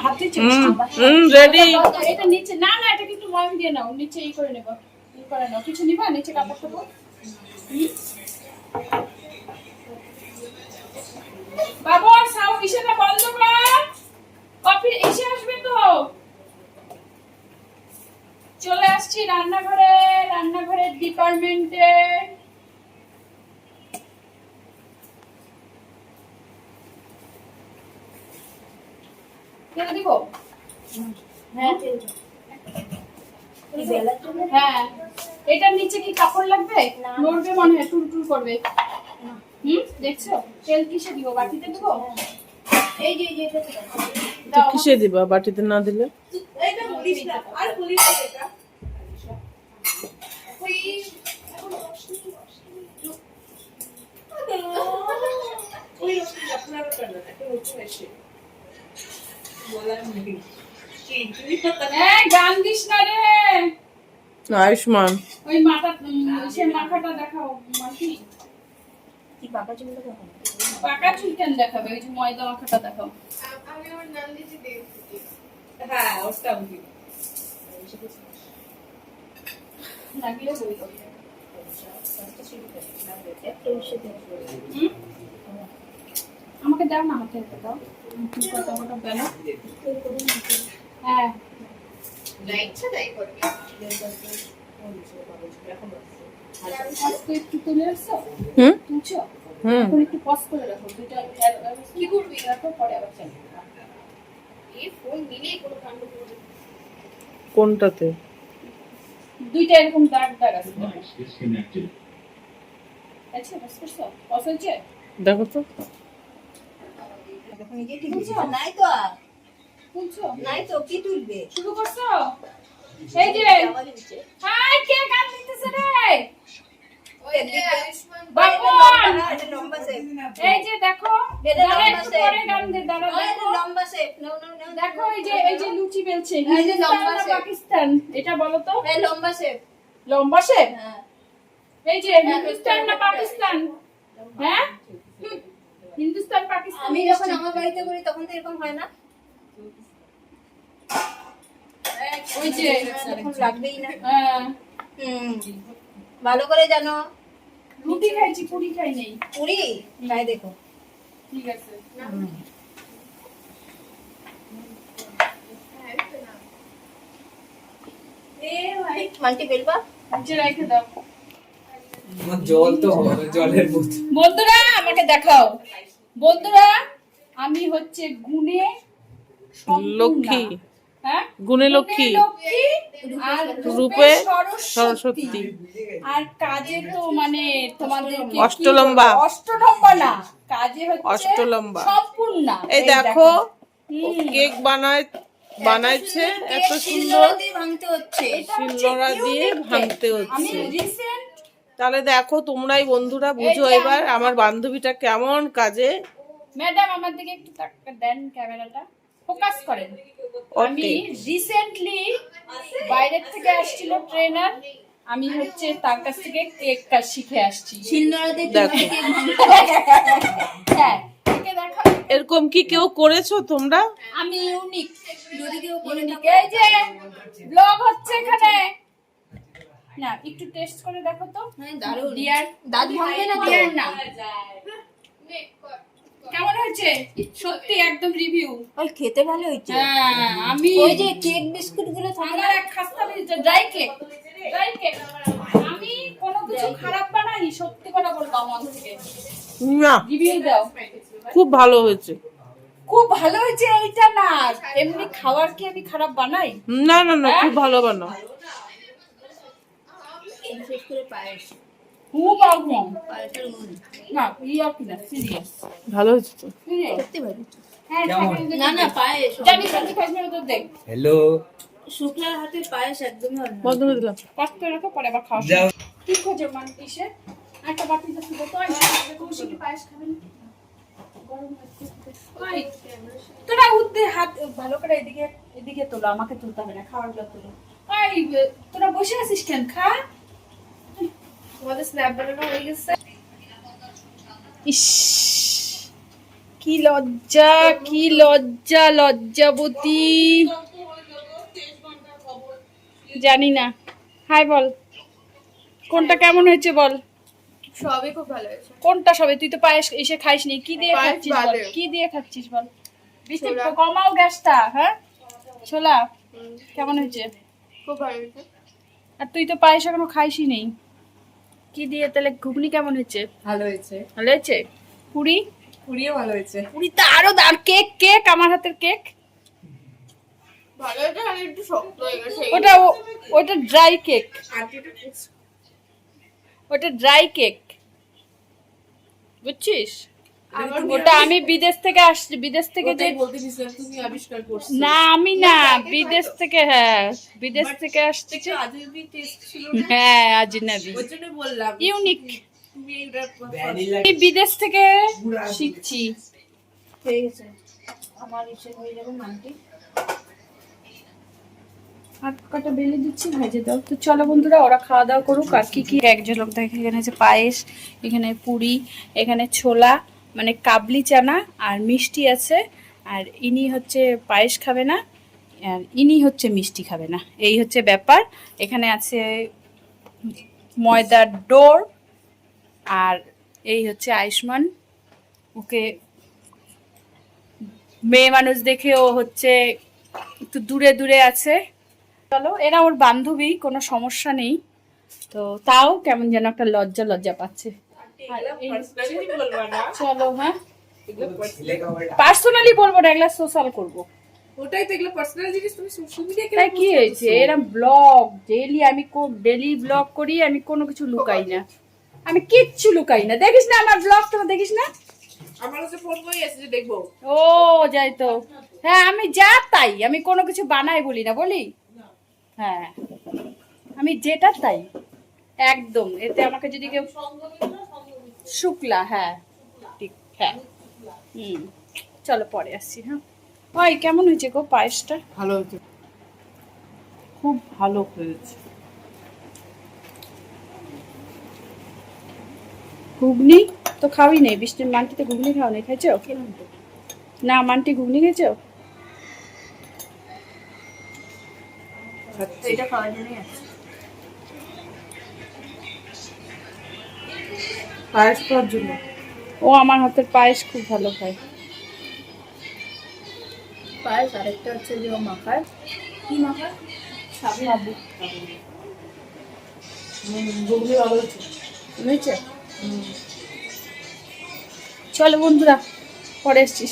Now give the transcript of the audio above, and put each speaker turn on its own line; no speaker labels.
হাত দিচ্ছি
রেডি।
এটা নিচে না না এটা একটু ময়ম দিয়ে নাও নিচে এই করে নেব এই করে নাও কিছু নিবা নিচে কাপড় দেবো বাবু সাউন্ড ইশারা বন্ধ কর কফি এসে আসবে তো চলে আসছি রান্নাঘরের ডিপার্টমেন্টে তেল দিব হ্যাঁ তেল হ্যাঁ এটার নিচে কি কাপড় লাগবে নড়বে মনে হয় টুল করবে দেখছো তেল কিসে দিব বাটিতে দিব এই যে এটা দাও
কিসে দিবা বাটিতে না দিলে
এটা বলিস না আর বলিস না এটা ওই এখন ওই আপনারা করেন এটা হচ্ছে এসে বলার নেই কি তুমি কথা গান দিস না রে
আয়ুষ্মান
ওই মাথা সে মাথাটা দেখাও মাটি কি পাকা চুল দেখাও পাকা চুল কেন দেখাবে ওই যে ময়দা মাখাটা দেখাও আমি ওর নাম দিয়েছি দেবপুতি হ্যাঁ ওটা উঠি লাগিয়ে বই করতে আমাকে দাও না হাতে দাও কত কত বেলা হ্যাঁ লাইটটা তাই করবে আজকে একটু তুলে আসছো তুলছো এখন একটু পজ করে রাখো দুটো কি করবি রাখো পরে আবার চাই এই ফোন নিলেই কোনো কাণ্ড করবে
কোনটাতে
দুইটা এরকম দাগ দাগ আছে আচ্ছা বস করছো পজ হয়েছে
দেখো তো
দেখো নিজে ঠিক নাই তো
তুলছো
নাই তো কি তুলবে
শুরু করছো এই যে হাই কে গান দিতেছে রে
ওই আয়ুষ্মান
বাবন
এটা লম্বা শেপ
এই যে দেখো
এটা
দাঁড়া
লম্বা
একটু
শেপ
পরে গান দে দাঁড়া
এটা
দেখো
লম্বা শেপ নাও
দেখো এই যে লুচি বেলছে
এই যে লম্বা
হিন্দুস্তান না
shape।
পাকিস্তান এটা বলো তো
এই লম্বা শেপ
লম্বা শেপ
হ্যাঁ
এই যে হিন্দুস্তান না পাকিস্তান হ্যাঁ হিন্দুস্তান পাকিস্তান
আমি যখন আমার বাড়িতে করি তখন তো এরকম হয় না
ওই যে
তখন লাগবেই না
হ্যাঁ
ভালো করে জানো
রুটি খাইছি পুরি খাই নেই
পুরি তাই দেখো
ঠিক আছে
মাল্টি বেলবা
নিচে রেখে দাও
জল তো হবে জলের বোতল
বন্ধুরা আমাকে দেখাও বন্ধুরা আমি হচ্ছে গুণে সম্পূর্ণা।
লক্ষ্মী
হ্যাঁ
গুণে লক্ষ্মী
আর
রূপে
রূপে
সরস্বতী।
সরস্বতী আর কাজে তো মানে তোমাদের
অষ্টলম্বা।
অষ্টলম্বা না কাজে হচ্ছে
অষ্টলম্বা।
সম্পূর্ণ
এই দেখো কেক বানাইছে এত সুন্দর
ভাঙতে হচ্ছে
শিলনোড়া দিয়ে ভাঙতে
আমি
হচ্ছে
রিসেন্ট
তাহলে দেখো তোমরাই বন্ধুরা বুঝো এবার আমার বান্ধবীটা কেমন কাজে
ম্যাডাম আমার দিকে একটু দেন ক্যামেরাটা ফোকাস করেন আমি রিসেন্টলি বাইরের থেকে আসছিল ট্রেনার আমি হচ্ছে তার কাছ থেকে কেক কাজ শিখে আসছি
শিলনোড়াতে
দেখো
হ্যাঁ থেকে দেখা
এরকম কি কেউ করেছো তোমরা
আমি ইউনিক
যদি কেউ করে
ইউনিক এই যে ব্লগ হচ্ছে এখানে না একটু টেস্ট করে দেখো তো
হ্যাঁ দারুণ
ডিয়ার
দাঁত ভাঙবে না তো
ডিয়ার না কেমন হয়েছে সত্যি একদম রিভিউ
ওই খেতে ভালো হয়েছে
হ্যাঁ আমি
ওই যে কেক বিস্কুট গুলো থাকে
আমার এক খাস্তা ড্রাই কেক আমি কোনো কিছু খারাপ বানাই সত্যি কথা বলবো আমার থেকে
না
রিভিউ দাও
খুব ভালো হয়েছে
খুব ভালো হয়েছে এইটা না এমনি খাবার কি আমি খারাপ বানাই
না না না খুব ভালো বানাও
বিশেষ করে পায়েস
খুব আগুন
পায়েসের মন
না ইয়া কি না সিরিয়াস
ভালো হয়েছে তো
সত্যি ভালো
হ্যাঁ
না না পায়েস
জানি সত্যি খাইছ না তো দেখ
হ্যালো
শুক্লার হাতের পায়েস একদমই ভালো না।
বন্ধ করে দিলাম
কষ্ট করে রাখো পরে আবার খাওয়া
যাও
কি খোঁজো মান কিসে একটা বাটিতে ছিল তো তুমি কি পায়েস খাবেন গরম লাগছে ওই তোরা উঠতে হাত ভালো করে এদিকে তোলো আমাকে তুলতে হবে না খাওয়ার জন্য তোলো ওই তোরা বসে আছিস কেন খা তোমাদের স্ন্যাপ বানানো হয়ে গেছে ইস কি লজ্জা, কি লজ্জা, লজ্জাবতী। জানি না, হাই বল, কোনটা কেমন হয়েছে বল।
সবই খুব ভালো হয়েছে।
কোনটা সবে? তুই তো পায়েস এসে খাইসনি, কি দিয়ে
পায়েস
খাচ্ছিস বল,
বাদে।
কি দিয়ে খাচ্ছিস বল। বৃষ্টি
ছোলা।
কমাও গ্যাসটা। হ্যাঁ, ছোলা কেমন হয়েছে?
খুব ভালো হয়েছে।
আর তুই তো পায়েস এখনো খাইসই নেই, কি দিয়ে তাহলে? ঘুগনি কেমন হয়েছে?
ভালো হয়েছে,
ভালো হয়েছে। পুরি?
পুরিও ভালো হয়েছে।
পুরি তো আরো দার। কেক, কেক আমার হাতের কেক,
ভালো হয়েছে, খালি একটু শক্ত হয়ে গেছে।
ওটা ড্রাই কেক, ওটা ড্রাই কেক, বুঝছিস? ওটা আমি বিদেশ থেকে আসছি, বিদেশ থেকে যে
বলতে দিছিলাম তুমি আবিষ্কার করছো।
না, আমি না, বিদেশ থেকে, হ্যাঁ বিদেশ থেকে আসছে।
আজবি টেস্ট ছিল,
হ্যাঁ আজনবি,
ওই জন্য বললাম
ইউনিক।
তুমি এটা
ভ্যানিলা
আমি বিদেশ থেকে শিখছি।
হয়ে গেছে। আমার ইচ্ছে হয়ে যাবে মানটি।
হাত কাটা বেলে দিচ্ছি, ভেজে দাও। তো চলো বন্ধুরা, ওরা খাওয়া দাওয়া করুক। আর কি কি একজন লোক দেখে, এখানে আছে পায়েস, এখানে পুরি, এখানে ছোলা মানে কাবলি চানা, আর মিষ্টি আছে। আর ইনি হচ্ছে পায়েস খাবে না, আর ইনি হচ্ছে মিষ্টি খাবে না, এই হচ্ছে ব্যাপার। এখানে আছে ময়দার ডোর, আর এই হচ্ছে আয়ুষ্মান। ওকে মেয়ে মানুষ দেখে ও হচ্ছে একটু দূরে দূরে আছে। চলো, এরা ওর বান্ধবী, কোনো সমস্যা নেই। তো তাও কেমন যেন একটা লজ্জা লজ্জা পাচ্ছে।
পার্সোনালি বলবা না,
চলো, হ্যাঁ
ছেলে খাবার
পার্সোনালি বলবো না, এগুলা সোশ্যাল করবো।
ওটাই তো, এগুলো পার্সোনাল জিনিস তুমি সোশ্যাল মিডিয়া
তাই কি হয়েছে? এরম ব্লগ ডেইলি, আমি ডেইলি ব্লগ করি, আমি কোনো কিছু লুকাই না, আমি কিচ্ছু লুকাই না। দেখিস না আমার ব্লগ, তোরা দেখিস না?
আমার কাছে ফোন করে আছে যে দেখবো।
ও যাই তো, হ্যাঁ আমি যা তাই, আমি কোনো কিছু বানাই বলি না, বলি হ্যাঁ, আমি যেটা তাই একদম। এতে আমাকে যদি কেউ শুক্লা, হ্যাঁ ঠিক, হ্যাঁ চলো পরে আসছি। হ্যাঁ ওই কেমন হয়েছে গো পায়েসটা?
ভালো হয়েছে,
খুব ভালো।
হয়েছে।
ঘুগনি তো খাওয়াই নেই, বৃষ্টির মানটিতে ঘুগনি খাওয়া নেই, খাইছো না? মানটি ঘুগনি খেয়েছো?
এটা খাওয়ার জন্যই আছে।
পায়েস খাওয়ার জন্য।
ও আমার হাতের পায়েস খুব ভালো খায়।
পায়েস আরেকটা হচ্ছে যে ও মাখায়। কি মাখায়?
সাবু।
ঘুগনি ভালো হয়েছে।
বুঝেছে? চলো বন্ধুরা, পরে এসছি।